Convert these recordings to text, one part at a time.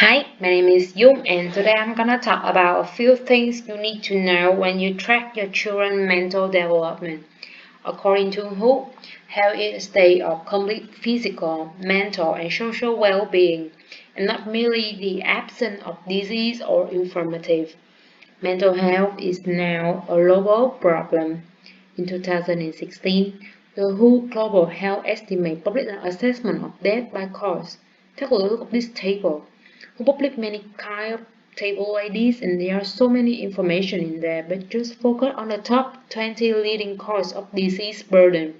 Hi, my name is Yung and today I'm gonna talk about a few things you need to know when you track your children's mental development. According to WHO, health is a state of complete physical, mental, and social well-being, and not merely the absence of disease or infirmity. Mental health is now a global problem. In 2016, the WHO Global Health Estimate published an assessment of death by cause. Take a look at this table. We publish many kind of table like this, and there are so many information in there, but just focus on the top 20 leading cause of disease burden.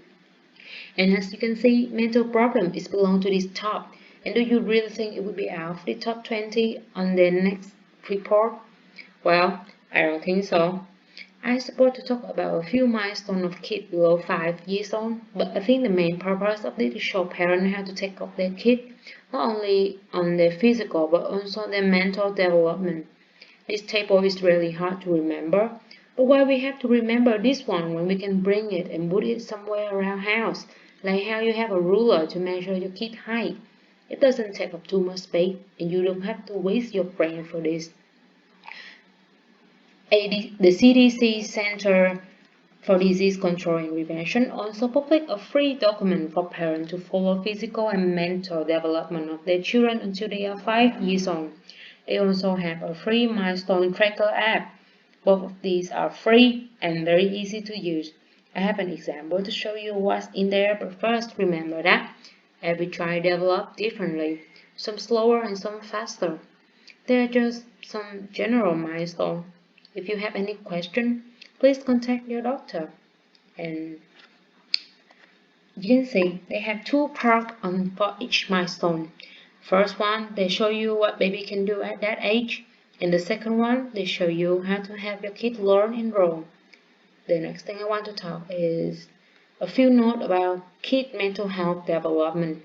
And as you can see, mental problem is belong to this top. And do you really think it will be out of the top 20 on the next report? Well, I don't think so. I suppose to talk about a few milestones of kids below 5 years old, but I think the main purpose of this is to show parents how to take care of their kids, not only on their physical but also their mental development. This table is really hard to remember, but why we have to remember this one when we can bring it and put it somewhere around house, like how you have a ruler to measure your kid's height. It doesn't take up too much space, and you don't have to waste your brain for this. The CDC Center for Disease Control and Prevention also published a free document for parents to follow physical and mental development of their children until they are 5 years old. They also have a free milestone tracker app. Both of these are free and very easy to use. I have an example to show you what's in there, but first remember that every child develops differently, some slower and some faster. They are just some general milestones. If you have any question, please contact your doctor. And you can see they have two parts for each milestone. First one, they show you what baby can do at that age. And the second one, they show you how to help your kid learn and grow. The next thing I want to talk is a few notes about kid mental health development.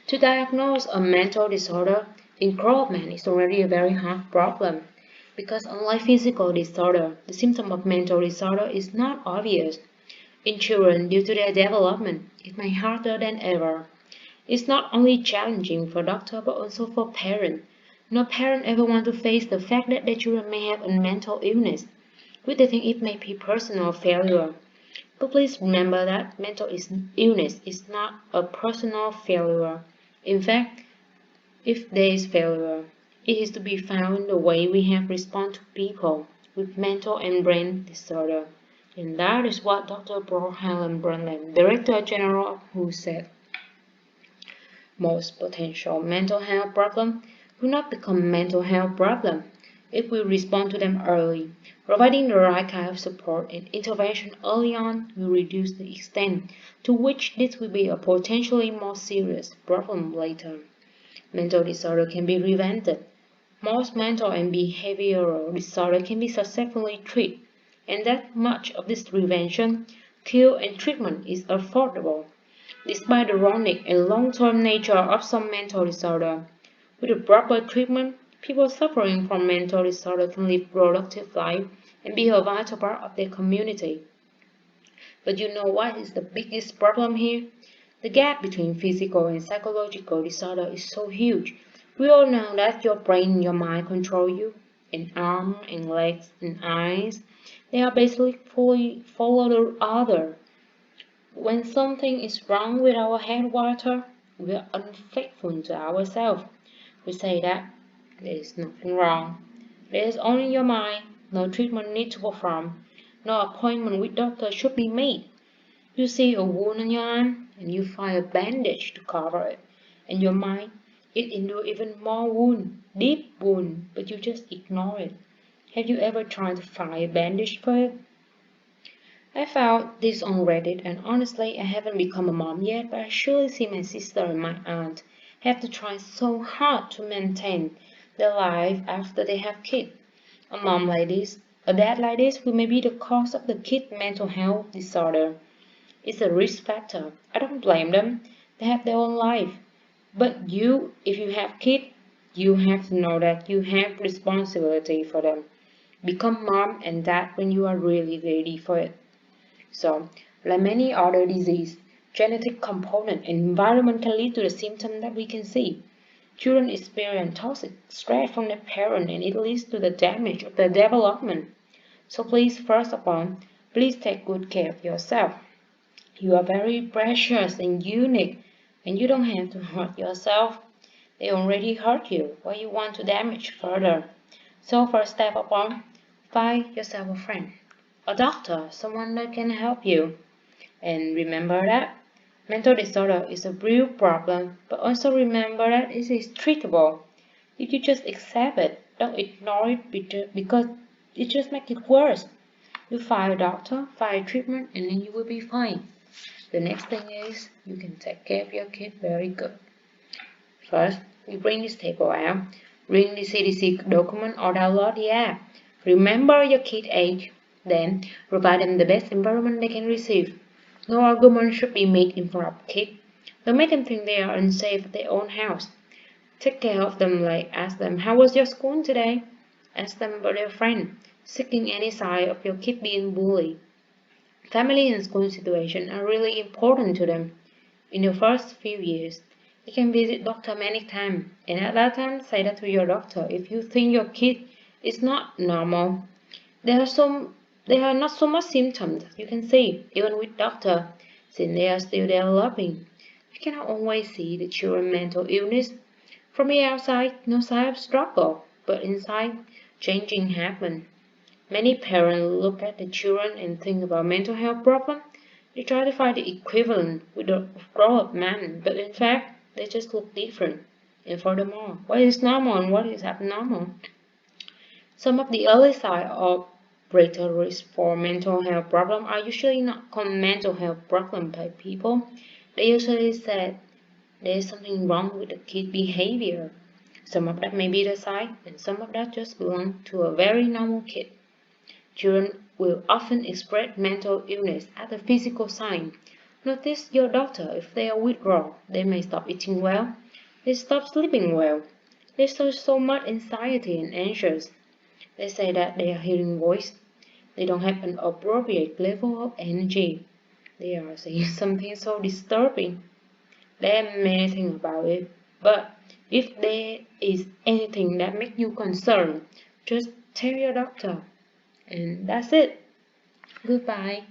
To diagnose a mental disorder in grown men is already a very hard problem. Because unlike physical disorder, the symptom of mental disorder is not obvious. In children, due to their development, it may be harder than ever. It's not only challenging for doctor but also for parents. No parent ever want to face the fact that their children may have a mental illness, which they think it may be personal failure. But please remember that mental illness is not a personal failure. In fact, if there is failure, it is to be found in the way we have responded to people with mental and brain disorder. And that is what Dr. Helen Brundtland, Director General of WHO, said. Most potential mental health problems will not become mental health problems if we respond to them early. Providing the right kind of support and intervention early on will reduce the extent to which this will be a potentially more serious problem later. Mental disorder can be prevented. Most mental and behavioral disorder can be successfully treated, and that much of this prevention, cure, and treatment is affordable. Despite the chronic and long-term nature of some mental disorder, with a proper treatment, people suffering from mental disorder can live productive life and be a vital part of their community. But you know what is the biggest problem here? The gap between physical and psychological disorder is so huge. We all know that your brain and your mind control you, and arms and legs and eyes. They are basically fully follow the other. When something is wrong with our headwater, we are unfaithful to ourselves. We say that there is nothing wrong. There is only your mind. No treatment needs to perform. No appointment with doctor should be made. You see a wound on your arm and you find a bandage to cover it. And your mind, it endure even more wound, deep wound, but you just ignore it. Have you ever tried to find a bandage for it? I found this on Reddit, and honestly I haven't become a mom yet, but I surely see my sister and my aunt have to try so hard to maintain their life after they have kids. A mom like this, a dad like this will may be the cause of the kid's mental health disorder. It's a risk factor. I don't blame them. They have their own life. But you, if you have kids, you have to know that you have responsibility for them. Become mom and dad when you are really ready for it. So, like many other diseases, genetic component and environment can lead to the symptoms that we can see. Children experience toxic stress from their parents and it leads to the damage of their development. So please, first of all, please take good care of yourself. You are very precious and unique, and you don't have to hurt yourself. They already hurt you. Why you want to damage further? So first step of all, find yourself a friend, a doctor, someone that can help you. And remember that mental disorder is a real problem, but also remember that it is treatable. If you just accept it, don't ignore it because it just makes it worse. You find a doctor, find treatment, and then you will be fine. The next thing is you can take care of your kid very good. First, you bring this table out, bring the CDC document or download the app. Remember your kid age, then provide them the best environment they can receive. No argument should be made in front of kids. Don't make them think they are unsafe at their own house. Take care of them, like ask them, how was your school today? Ask them about their friend, seeking any sign of your kid being bullied. Family and school situations are really important to them. In the first few years, you can visit doctor many times, and at that time say that to your doctor if you think your kid is not normal. There are not so much symptoms you can see, even with doctor, since they are still developing. You cannot always see the children's mental illness. From the outside, no sign of struggle, but inside, changing happen. Many parents look at the children and think about mental health problem. They try to find the equivalent with a grown-up man, but in fact, they just look different. And furthermore, what is normal and what is abnormal? Some of the early signs of greater risk for mental health problem are usually not called mental health problem by people. They usually say there is something wrong with the kid behavior. Some of that may be the sign, and some of that just belong to a very normal kid. Children will often express mental illness as a physical sign. Notice your doctor if they are withdrawn. They may stop eating well. They stop sleeping well. They show so much anxiety and anxious. They say that they are hearing voice. They don't have an appropriate level of energy. They are saying something so disturbing. There are many things about it. But if there is anything that makes you concerned, just tell your doctor. And that's it. Goodbye.